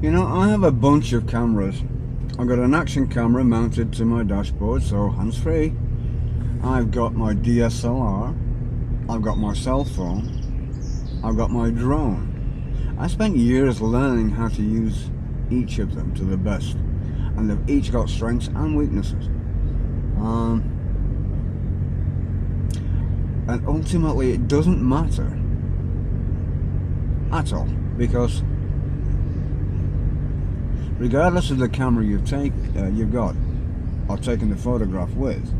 You know, I have a bunch of cameras. I've got an action camera mounted to my dashboard, so hands-free. I've got my DSLR. I've got my cell phone. I've got my drone. I spent years learning how to use each of them to the best, and they've each got strengths and weaknesses. And ultimately, it doesn't matter at all, because regardless of the camera you've got or taken the photograph with,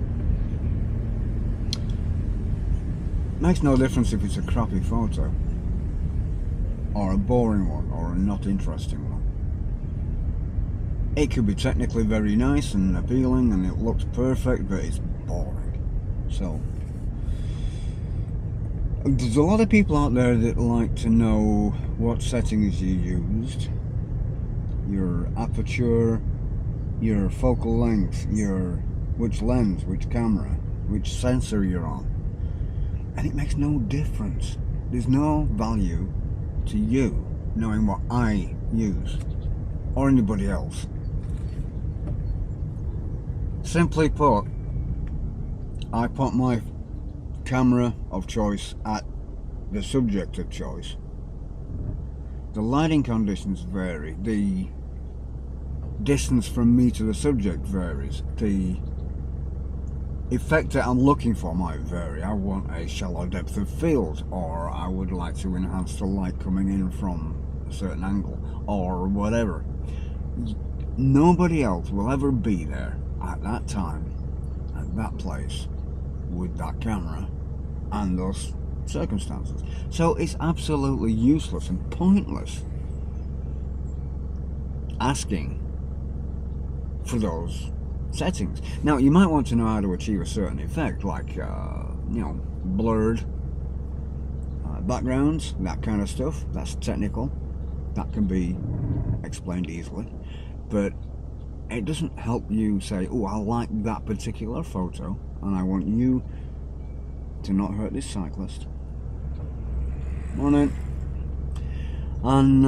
makes no difference if it's a crappy photo or a boring one or a not interesting one. It could be technically very nice and appealing and it looks perfect, but it's boring. So there's a lot of people out there that like to know what settings you used, your aperture, your focal length, which lens, which camera, which sensor you're on. And it makes no difference. There's no value to you knowing what I use or anybody else. Simply put, I put my camera of choice at the subject of choice. The lighting conditions vary, the distance from me to the subject varies, the effect that I'm looking for might vary. I want a shallow depth of field, or I would like to enhance the light coming in from a certain angle, or whatever. Nobody else will ever be there at that time, at that place, with that camera and those circumstances. So it's absolutely useless and pointless asking for those settings. Now, you might want to know how to achieve a certain effect, like blurred backgrounds, that kind of stuff. That's technical. That can be explained easily, but it doesn't help you say, oh, I like that particular photo and I want you to not hurt this cyclist. Morning. And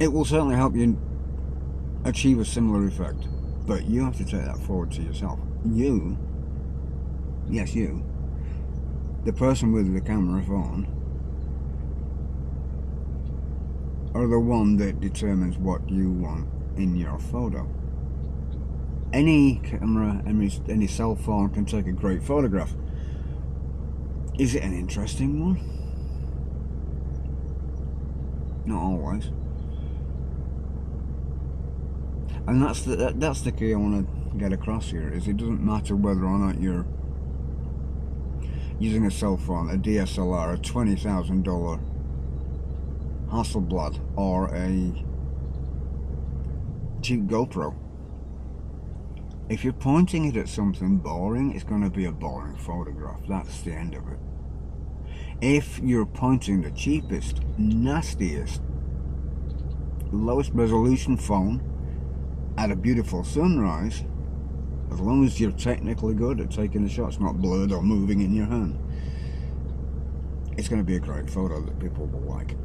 it will certainly help you achieve a similar effect, but you have to take that forward to yourself. You, yes you, the person with the camera phone, are the one that determines what you want in your photo. Any camera, any cell phone can take a great photograph. Is it an interesting one? Not always. And that's the key I want to get across here, is it doesn't matter whether or not you're using a cell phone, a DSLR, a $20,000 Hasselblad, or a cheap GoPro. If you're pointing it at something boring, it's going to be a boring photograph. That's the end of it. If you're pointing the cheapest, nastiest, lowest resolution phone at a beautiful sunrise, as long as you're technically good at taking the shots, not blurred or moving in your hand, it's going to be a great photo that people will like.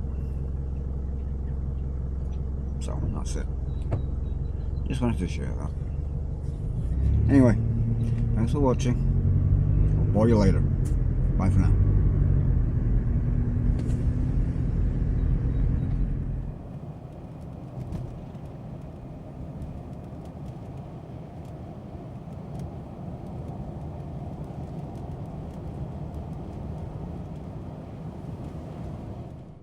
So that's it. Just wanted to share that. Anyway, thanks for watching. I'll bore you later. Bye for now.